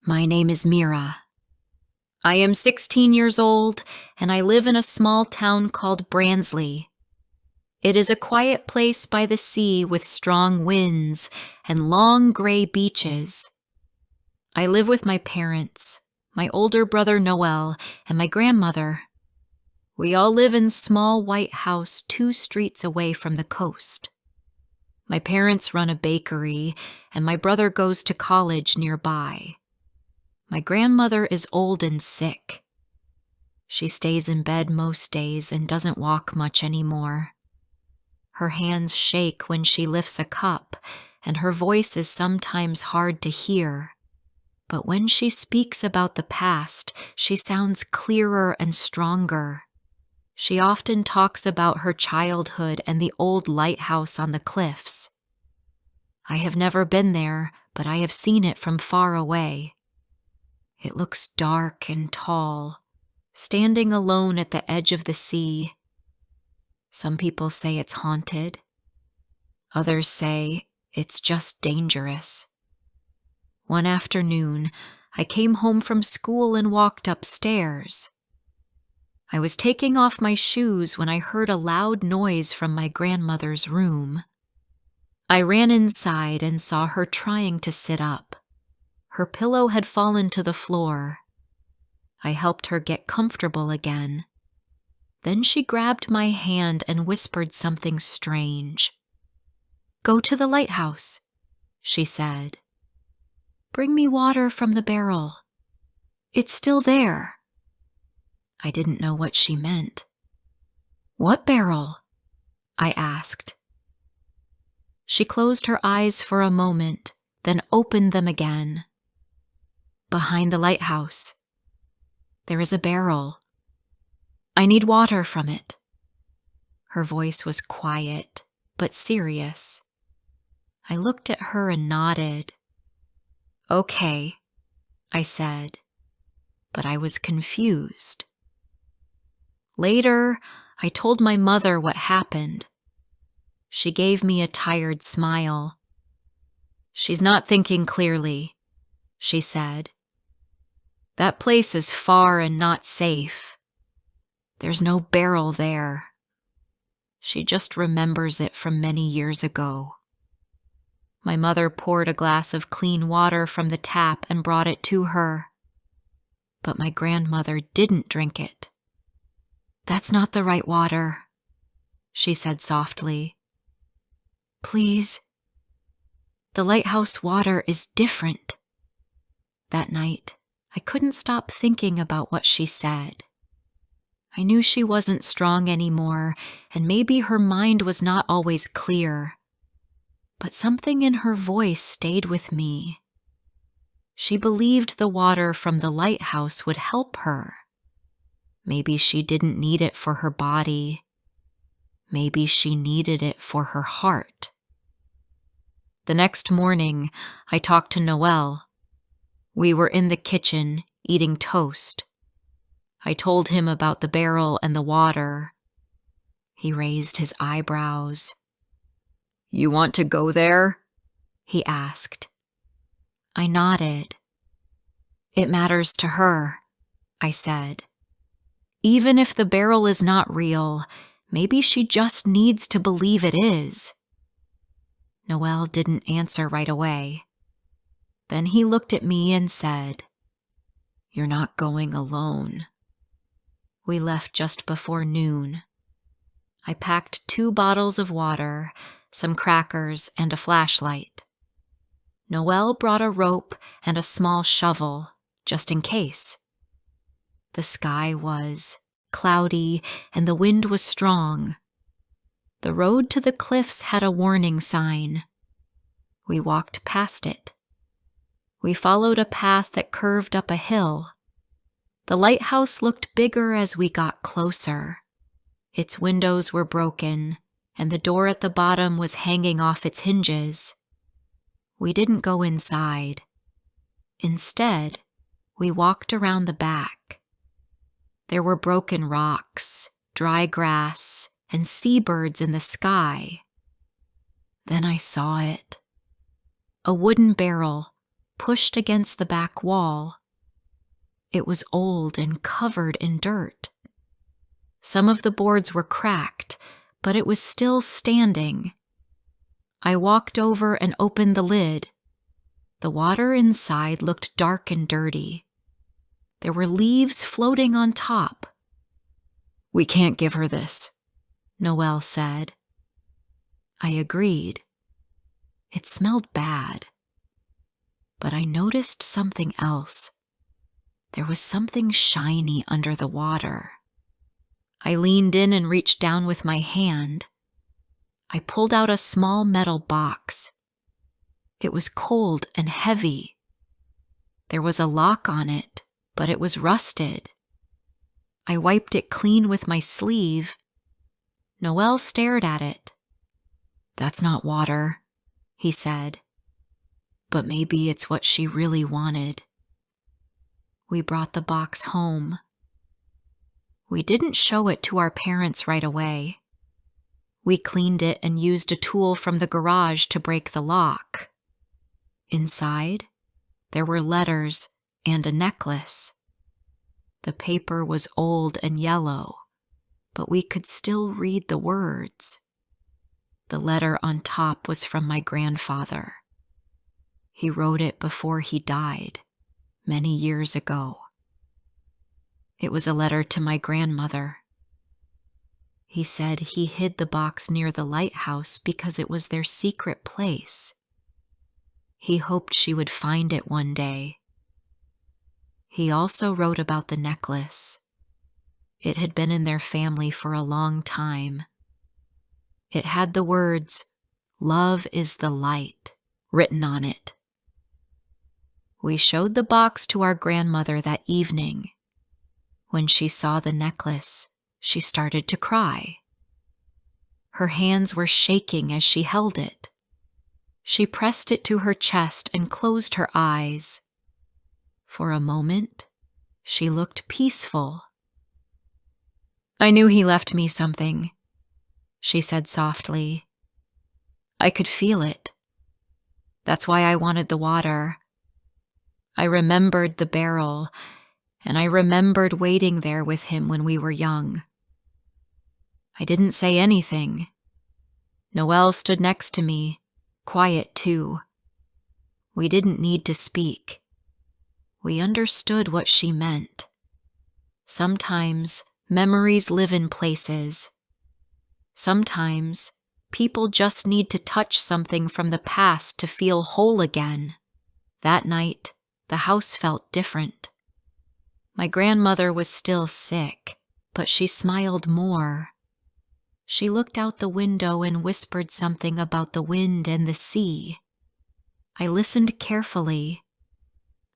My name is Mira. I am 16 years old, and I live in a small town called Bransley. It is a quiet place by the sea with strong winds and long gray beaches. I live with my parents, my older brother Noel, and my grandmother. We all live in a small white house 2 streets away from the coast. My parents run a bakery, and my brother goes to college nearby. My grandmother is old and sick. She stays in bed most days and doesn't walk much anymore. Her hands shake when she lifts a cup, and her voice is sometimes hard to hear. But when she speaks about the past, she sounds clearer and stronger. She often talks about her childhood and the old lighthouse on the cliffs. I have never been there, but I have seen it from far away. It looks dark and tall, standing alone at the edge of the sea. Some people say it's haunted. Others say it's just dangerous. One afternoon, I came home from school and walked upstairs. I was taking off my shoes when I heard a loud noise from my grandmother's room. I ran inside and saw her trying to sit up. Her pillow had fallen to the floor. I helped her get comfortable again. Then she grabbed my hand and whispered something strange. "Go to the lighthouse," she said. "Bring me water from the barrel. It's still there." I didn't know what she meant. "What barrel?" I asked. She closed her eyes for a moment, then opened them again. "Behind the lighthouse. There is a barrel. I need water from it." Her voice was quiet, but serious. I looked at her and nodded. "Okay," I said, but I was confused. Later, I told my mother what happened. She gave me a tired smile. "She's not thinking clearly," she said. "That place is far and not safe. There's no barrel there. She just remembers it from many years ago." My mother poured a glass of clean water from the tap and brought it to her. But my grandmother didn't drink it. "That's not the right water," she said softly. "Please. The lighthouse water is different." That night, I couldn't stop thinking about what she said. I knew she wasn't strong anymore, and maybe her mind was not always clear. But something in her voice stayed with me. She believed the water from the lighthouse would help her. Maybe she didn't need it for her body. Maybe she needed it for her heart. The next morning, I talked to Noel. We were in the kitchen, eating toast. I told him about the barrel and the water. He raised his eyebrows. "You want to go there?" he asked. I nodded. "It matters to her," I said. "Even if the barrel is not real, maybe she just needs to believe it is." Noel didn't answer right away. Then he looked at me and said, "You're not going alone." We left just before noon. I packed 2 bottles of water, some crackers, and a flashlight. Noel brought a rope and a small shovel, just in case. The sky was cloudy and the wind was strong. The road to the cliffs had a warning sign. We walked past it. We followed a path that curved up a hill. The lighthouse looked bigger as we got closer. Its windows were broken, and the door at the bottom was hanging off its hinges. We didn't go inside. Instead, we walked around the back. There were broken rocks, dry grass, and seabirds in the sky. Then I saw it. A wooden barrel, pushed against the back wall. It was old and covered in dirt. Some of the boards were cracked, but it was still standing. I walked over and opened the lid. The water inside looked dark and dirty. There were leaves floating on top. "We can't give her this," Noelle said. I agreed. It smelled bad. But I noticed something else. There was something shiny under the water. I leaned in and reached down with my hand. I pulled out a small metal box. It was cold and heavy. There was a lock on it, but it was rusted. I wiped it clean with my sleeve. Noelle stared at it. "That's not water," he said. "But maybe it's what she really wanted." We brought the box home. We didn't show it to our parents right away. We cleaned it and used a tool from the garage to break the lock. Inside, there were letters and a necklace. The paper was old and yellow, but we could still read the words. The letter on top was from my grandfather. He wrote it before he died, many years ago. It was a letter to my grandmother. He said he hid the box near the lighthouse because it was their secret place. He hoped she would find it one day. He also wrote about the necklace. It had been in their family for a long time. It had the words, "Love is the light," written on it. We showed the box to our grandmother that evening. When she saw the necklace, she started to cry. Her hands were shaking as she held it. She pressed it to her chest and closed her eyes. For a moment, she looked peaceful. "I knew he left me something," she said softly. "I could feel it. That's why I wanted the water. I remembered the barrel, and I remembered waiting there with him when we were young." I didn't say anything. Noelle stood next to me, quiet too. We didn't need to speak. We understood what she meant. Sometimes memories live in places. Sometimes people just need to touch something from the past to feel whole again. That night, the house felt different. My grandmother was still sick, but she smiled more. She looked out the window and whispered something about the wind and the sea. I listened carefully.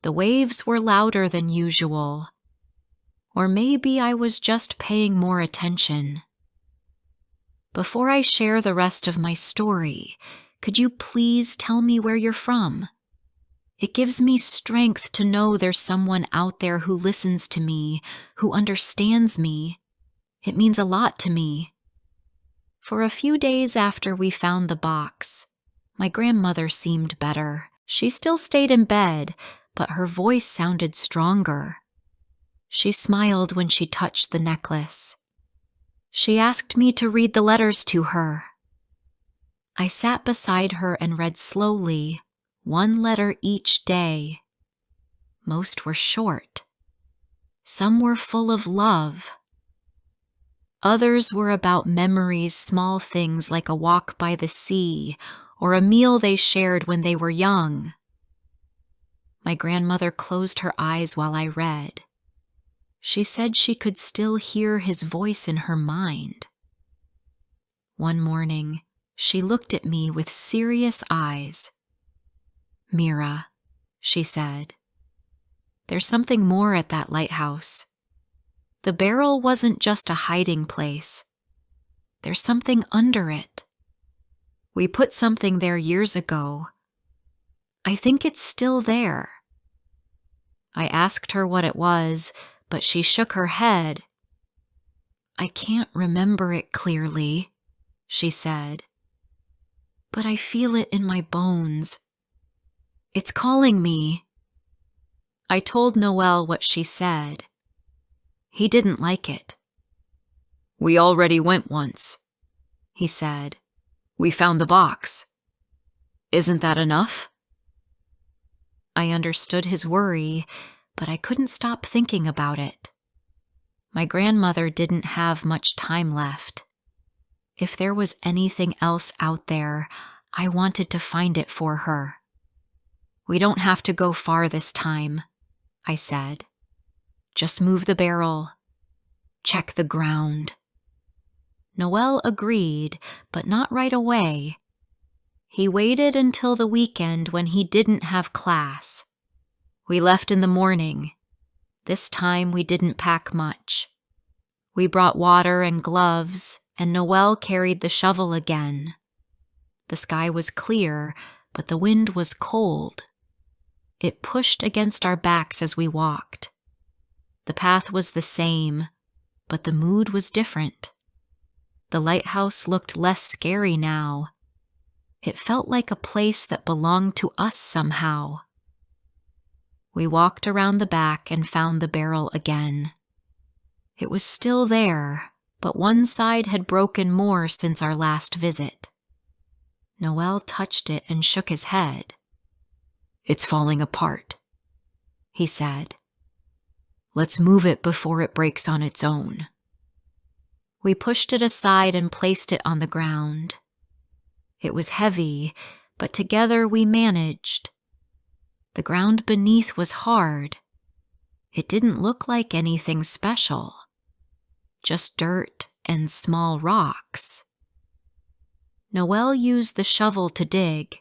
The waves were louder than usual. Or maybe I was just paying more attention. Before I share the rest of my story, could you please tell me where you're from? It gives me strength to know there's someone out there who listens to me, who understands me. It means a lot to me. For a few days after we found the box, my grandmother seemed better. She still stayed in bed, but her voice sounded stronger. She smiled when she touched the necklace. She asked me to read the letters to her. I sat beside her and read slowly, one letter each day. Most were short. Some were full of love. Others were about memories, small things like a walk by the sea or a meal they shared when they were young. My grandmother closed her eyes while I read. She said she could still hear his voice in her mind. One morning, she looked at me with serious eyes. "Mira," she said, "there's something more at that lighthouse. The barrel wasn't just a hiding place. There's something under it. We put something there years ago. I think it's still there." I asked her what it was, but she shook her head. "I can't remember it clearly," she said, "but I feel it in my bones. It's calling me. I told Noel what she said. He didn't like it. We already went once, he said. We found the box. Isn't that enough? I understood his worry, but I couldn't stop thinking about it. My grandmother didn't have much time left. If there was anything else out there, I wanted to find it for her. We don't have to go far this time, I said. Just move the barrel. Check the ground. Noel agreed, but not right away. He waited until the weekend when he didn't have class. We left in the morning. This time we didn't pack much. We brought water and gloves, and Noel carried the shovel again. The sky was clear, but the wind was cold. It pushed against our backs as we walked. The path was the same, but the mood was different. The lighthouse looked less scary now. It felt like a place that belonged to us somehow. We walked around the back and found the barrel again. It was still there, but one side had broken more since our last visit. Noel touched it and shook his head. It's falling apart, he said. Let's move it before it breaks on its own. We pushed it aside and placed it on the ground. It was heavy, but together we managed. The ground beneath was hard. It didn't look like anything special, just dirt and small rocks. Noel used the shovel to dig.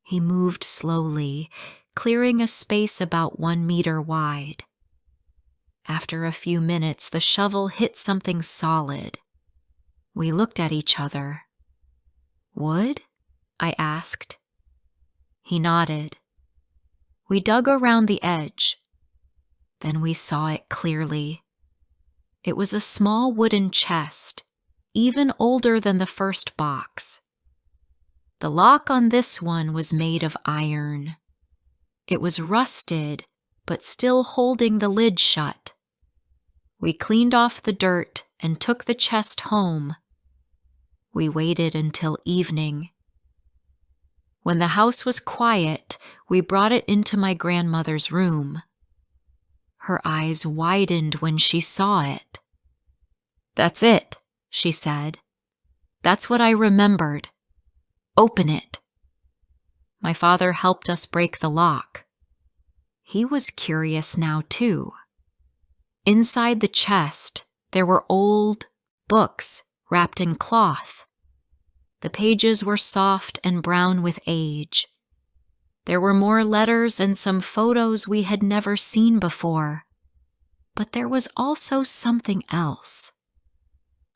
He moved slowly, clearing a space about 1 meter wide. After a few minutes, the shovel hit something solid. We looked at each other. Wood? I asked. He nodded. We dug around the edge. Then we saw it clearly. It was a small wooden chest, even older than the first box. The lock on this one was made of iron. It was rusted, but still holding the lid shut. We cleaned off the dirt and took the chest home. We waited until evening. When the house was quiet, we brought it into my grandmother's room. Her eyes widened when she saw it. That's it, she said. That's what I remembered. Open it. My father helped us break the lock. He was curious now, too. Inside the chest, there were old books wrapped in cloth. The pages were soft and brown with age. There were more letters and some photos we had never seen before. But there was also something else.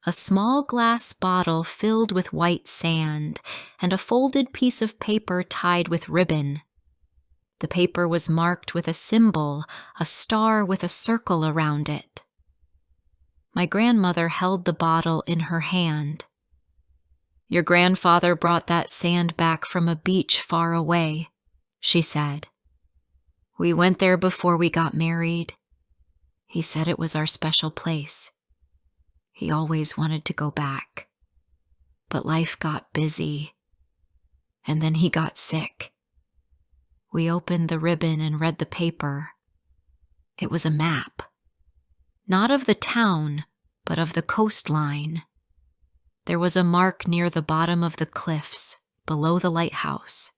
A small glass bottle filled with white sand and a folded piece of paper tied with ribbon. The paper was marked with a symbol, a star with a circle around it. My grandmother held the bottle in her hand. Your grandfather brought that sand back from a beach far away, she said. We went there before we got married. He said it was our special place. He always wanted to go back. But life got busy. And then he got sick. We opened the ribbon and read the paper. It was a map. Not of the town, but of the coastline. There was a mark near the bottom of the cliffs, below the lighthouse.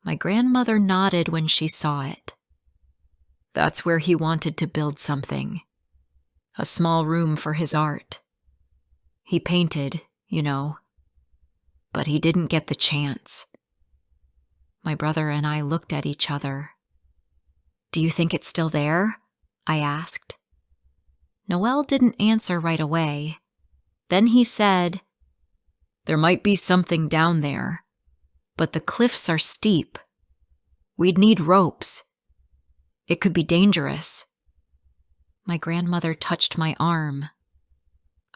My grandmother nodded when she saw it. That's where he wanted to build something. A small room for his art. He painted, you know. But he didn't get the chance. My brother and I looked at each other. Do you think it's still there? I asked. Noel didn't answer right away. Then he said, There might be something down there, but the cliffs are steep. We'd need ropes. It could be dangerous. My grandmother touched my arm.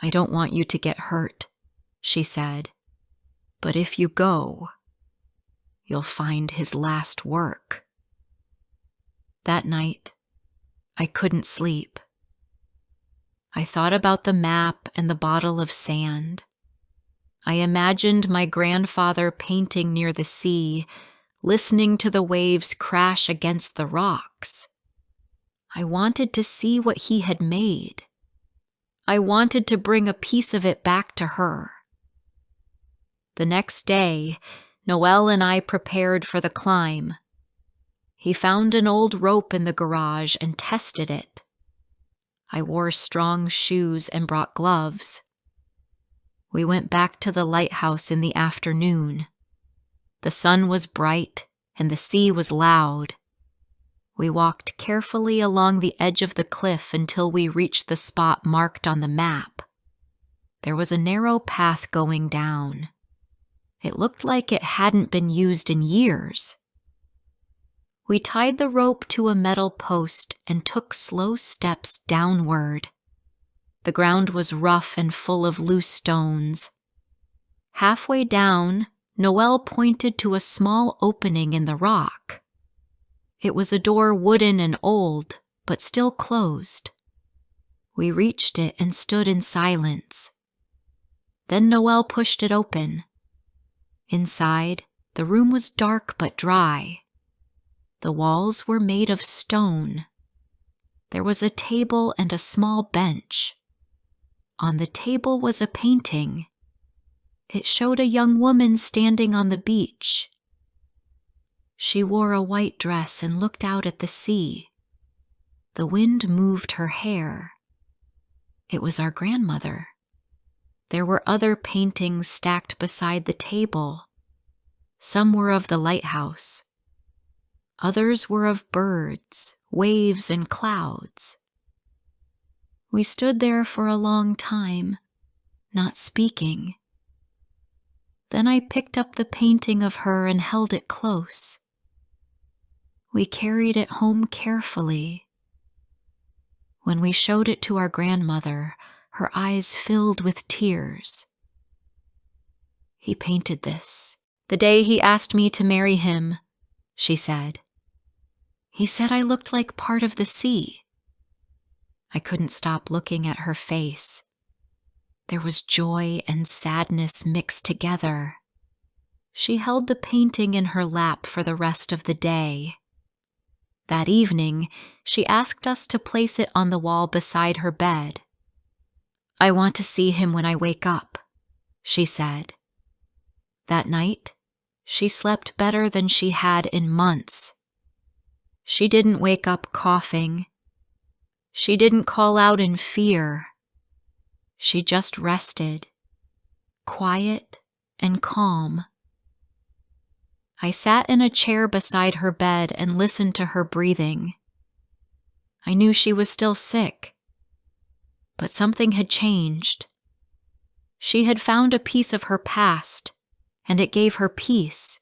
I don't want you to get hurt, she said. But if you go, you'll find his last work." That night, I couldn't sleep. I thought about the map and the bottle of sand. I imagined my grandfather painting near the sea, listening to the waves crash against the rocks. I wanted to see what he had made. I wanted to bring a piece of it back to her. The next day, Noel and I prepared for the climb. He found an old rope in the garage and tested it. I wore strong shoes and brought gloves. We went back to the lighthouse in the afternoon. The sun was bright and the sea was loud. We walked carefully along the edge of the cliff until we reached the spot marked on the map. There was a narrow path going down. It looked like it hadn't been used in years. We tied the rope to a metal post and took slow steps downward. The ground was rough and full of loose stones. Halfway down, Noel pointed to a small opening in the rock. It was a door, wooden and old, but still closed. We reached it and stood in silence. Then Noel pushed it open. Inside, the room was dark but dry. The walls were made of stone. There was a table and a small bench. On the table was a painting. It showed a young woman standing on the beach. She wore a white dress and looked out at the sea. The wind moved her hair. It was our grandmother. There were other paintings stacked beside the table. Some were of the lighthouse. Others were of birds, waves, and clouds. We stood there for a long time, not speaking. Then I picked up the painting of her and held it close. We carried it home carefully. When we showed it to our grandmother, her eyes filled with tears. "He painted this the day he asked me to marry him," she said. "He said I looked like part of the sea." I couldn't stop looking at her face. There was joy and sadness mixed together. She held the painting in her lap for the rest of the day. That evening, she asked us to place it on the wall beside her bed. "I want to see him when I wake up," she said. That night, she slept better than she had in months. She didn't wake up coughing. She didn't call out in fear. She just rested, quiet and calm. I sat in a chair beside her bed and listened to her breathing. I knew she was still sick, but something had changed. She had found a piece of her past, and it gave her peace.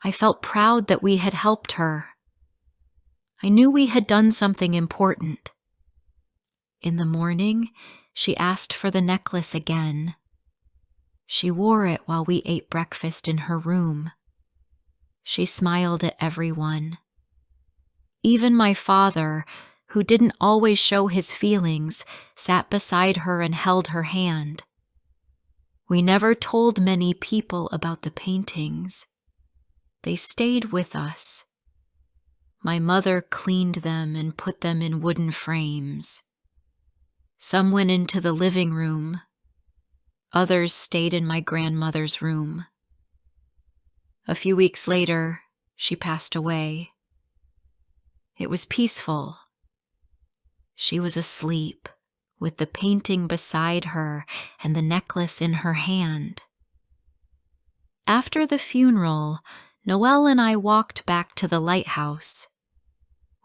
I felt proud that we had helped her. I knew we had done something important. In the morning, she asked for the necklace again. She wore it while we ate breakfast in her room. She smiled at everyone. Even my father, who didn't always show his feelings, sat beside her and held her hand. We never told many people about the paintings. They stayed with us. My mother cleaned them and put them in wooden frames. Some went into the living room. Others stayed in my grandmother's room. A few weeks later, she passed away. It was peaceful. She was asleep, with the painting beside her and the necklace in her hand. After the funeral, Noel and I walked back to the lighthouse.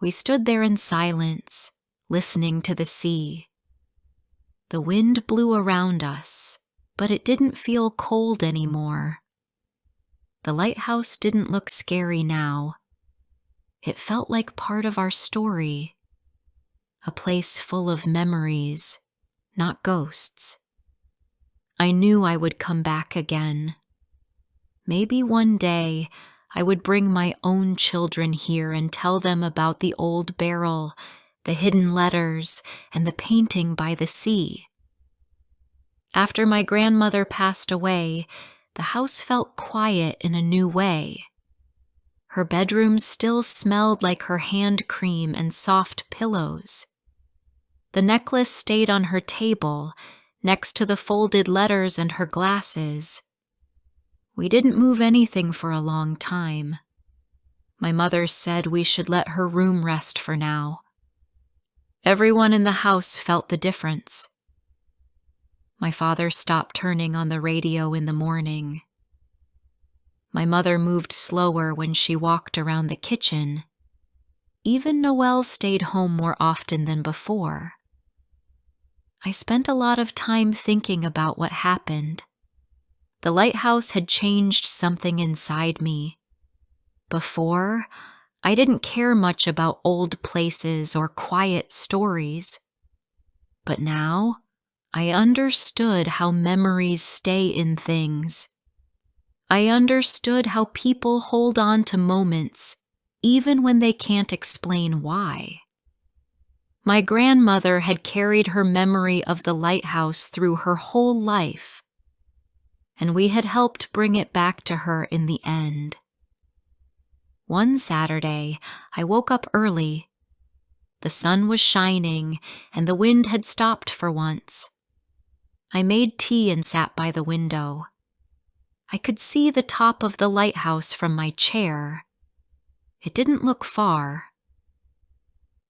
We stood there in silence, listening to the sea. The wind blew around us, but it didn't feel cold anymore. The lighthouse didn't look scary now. It felt like part of our story, a place full of memories, not ghosts. I knew I would come back again. Maybe one day I would bring my own children here and tell them about the old barrel, the hidden letters, and the painting by the sea. After my grandmother passed away, the house felt quiet in a new way. Her bedroom still smelled like her hand cream and soft pillows. The necklace stayed on her table, next to the folded letters and her glasses. We didn't move anything for a long time. My mother said we should let her room rest for now. Everyone in the house felt the difference. My father stopped turning on the radio in the morning. My mother moved slower when she walked around the kitchen. Even Noelle stayed home more often than before. I spent a lot of time thinking about what happened. The lighthouse had changed something inside me. Before, I didn't care much about old places or quiet stories. But now, I understood how memories stay in things. I understood how people hold on to moments, even when they can't explain why. My grandmother had carried her memory of the lighthouse through her whole life, and we had helped bring it back to her in the end. One Saturday, I woke up early. The sun was shining, and the wind had stopped for once. I made tea and sat by the window. I could see the top of the lighthouse from my chair. It didn't look far.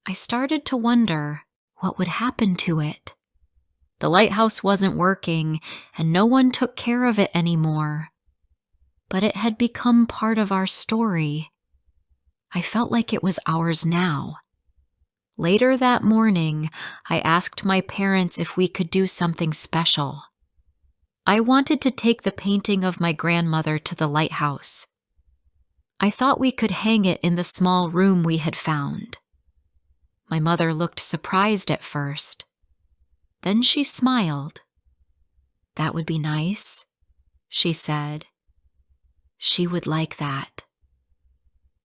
I started to wonder what would happen to it. The lighthouse wasn't working, and no one took care of it anymore. But it had become part of our story. I felt like it was ours now. Later that morning, I asked my parents if we could do something special. I wanted to take the painting of my grandmother to the lighthouse. I thought we could hang it in the small room we had found. My mother looked surprised at first. Then she smiled. "That would be nice," she said. She would like that.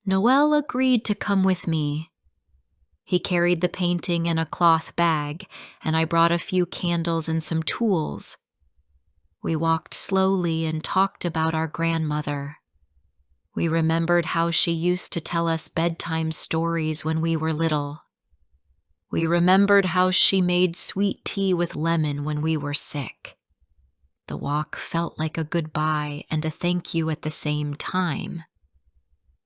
Noelle agreed to come with me. He carried the painting in a cloth bag, and I brought a few candles and some tools. We walked slowly and talked about our grandmother. We remembered how she used to tell us bedtime stories when we were little. We remembered how she made sweet tea with lemon when we were sick. The walk felt like a goodbye and a thank you at the same time.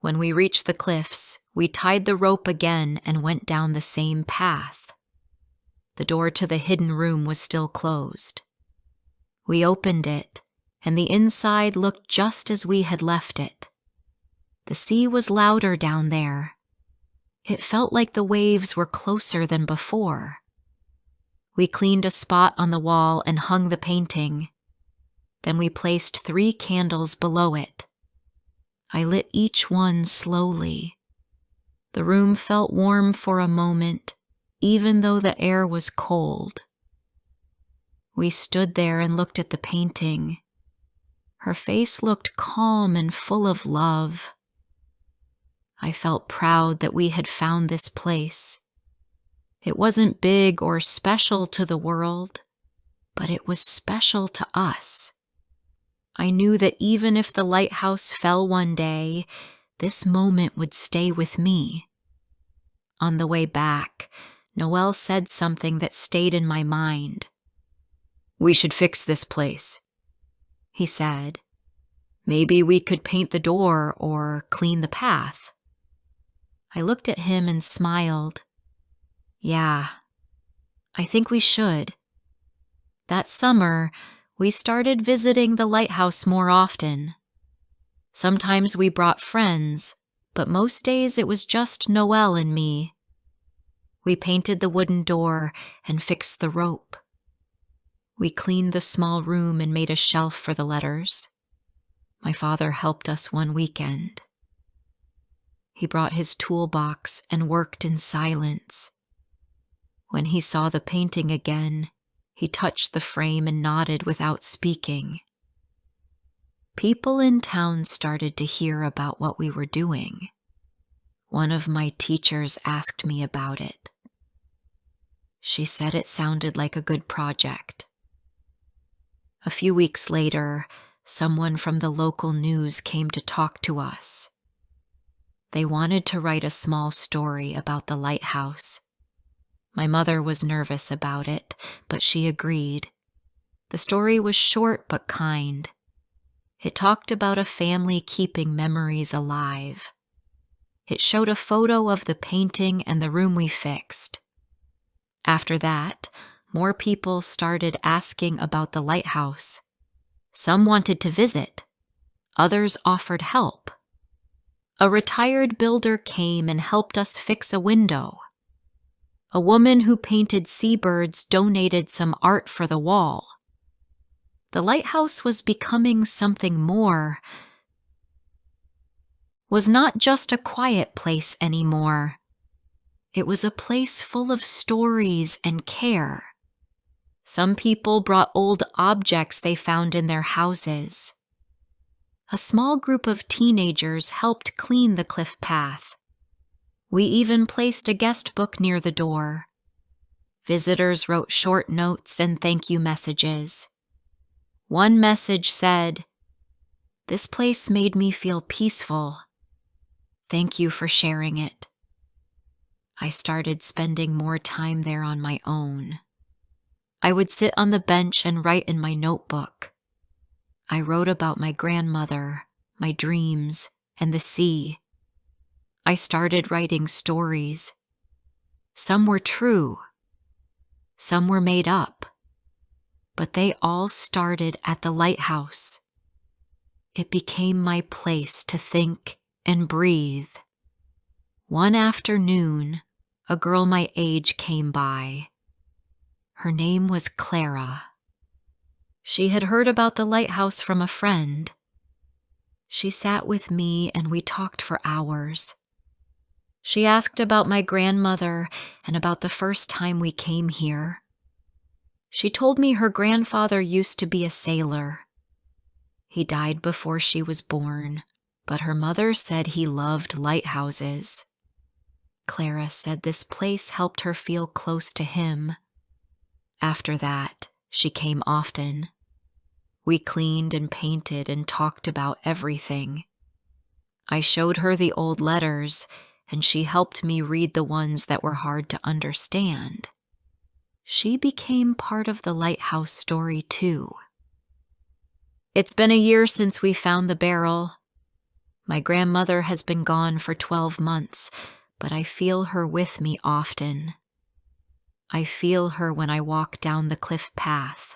When we reached the cliffs, we tied the rope again and went down the same path. The door to the hidden room was still closed. We opened it, and the inside looked just as we had left it. The sea was louder down there. It felt like the waves were closer than before. We cleaned a spot on the wall and hung the painting. Then we placed 3 candles below it. I lit each one slowly. The room felt warm for a moment, even though the air was cold. We stood there and looked at the painting. Her face looked calm and full of love. I felt proud that we had found this place. It wasn't big or special to the world, but it was special to us. I knew that even if the lighthouse fell one day, this moment would stay with me. On the way back, Noelle said something that stayed in my mind. "We should fix this place," he said. "Maybe we could paint the door or clean the path." I looked at him and smiled. "Yeah, I think we should." That summer, we started visiting the lighthouse more often. Sometimes we brought friends, but most days it was just Noelle and me. We painted the wooden door and fixed the rope. We cleaned the small room and made a shelf for the letters. My father helped us one weekend. He brought his toolbox and worked in silence. When he saw the painting again, he touched the frame and nodded without speaking. People in town started to hear about what we were doing. One of my teachers asked me about it. She said it sounded like a good project. A few weeks later, someone from the local news came to talk to us. They wanted to write a small story about the lighthouse. My mother was nervous about it, but she agreed. The story was short but kind. It talked about a family keeping memories alive. It showed a photo of the painting and the room we fixed. After that, more people started asking about the lighthouse. Some wanted to visit. Others offered help. A retired builder came and helped us fix a window. A woman who painted seabirds donated some art for the wall. The lighthouse was becoming something more. Was not just a quiet place anymore. It was a place full of stories and care. Some people brought old objects they found in their houses. A small group of teenagers helped clean the cliff path. We even placed a guest book near the door. Visitors wrote short notes and thank you messages. One message said, "This place made me feel peaceful. Thank you for sharing it." I started spending more time there on my own. I would sit on the bench and write in my notebook. I wrote about my grandmother, my dreams, and the sea. I started writing stories. Some were true. Some were made up. But they all started at the lighthouse. It became my place to think and breathe. One afternoon, a girl my age came by. Her name was Clara. She had heard about the lighthouse from a friend. She sat with me and we talked for hours. She asked about my grandmother and about the first time we came here. She told me her grandfather used to be a sailor. He died before she was born, but her mother said he loved lighthouses. Clara said this place helped her feel close to him. After that, she came often. We cleaned and painted and talked about everything. I showed her the old letters, and she helped me read the ones that were hard to understand. She became part of the lighthouse story too. It's been a year since we found the barrel. My grandmother has been gone for 12 months, but I feel her with me often. I feel her when I walk down the cliff path.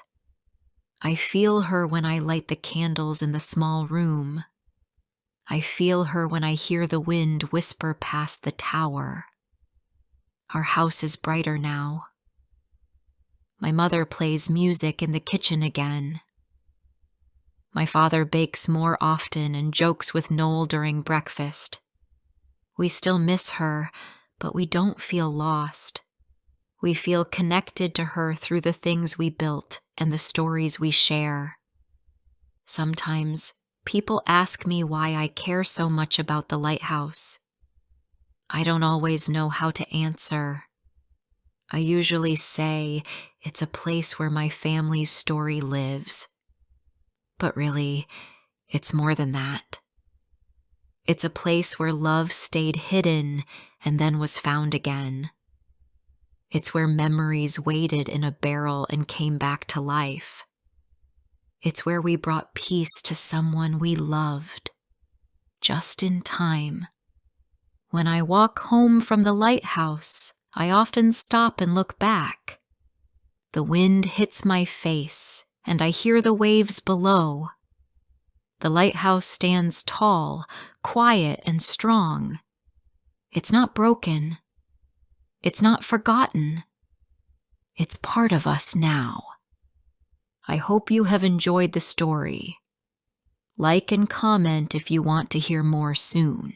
I feel her when I light the candles in the small room. I feel her when I hear the wind whisper past the tower. Our house is brighter now. My mother plays music in the kitchen again. My father bakes more often and jokes with Noel during breakfast. We still miss her, but we don't feel lost. We feel connected to her through the things we built and the stories we share. Sometimes people ask me why I care so much about the lighthouse. I don't always know how to answer. I usually say it's a place where my family's story lives. But really, it's more than that. It's a place where love stayed hidden and then was found again. It's where memories waited in a barrel and came back to life. It's where we brought peace to someone we loved, just in time. When I walk home from the lighthouse, I often stop and look back. The wind hits my face, and I hear the waves below. The lighthouse stands tall, quiet, and strong. It's not broken. It's not forgotten. It's part of us now. I hope you have enjoyed the story. Like and comment if you want to hear more soon.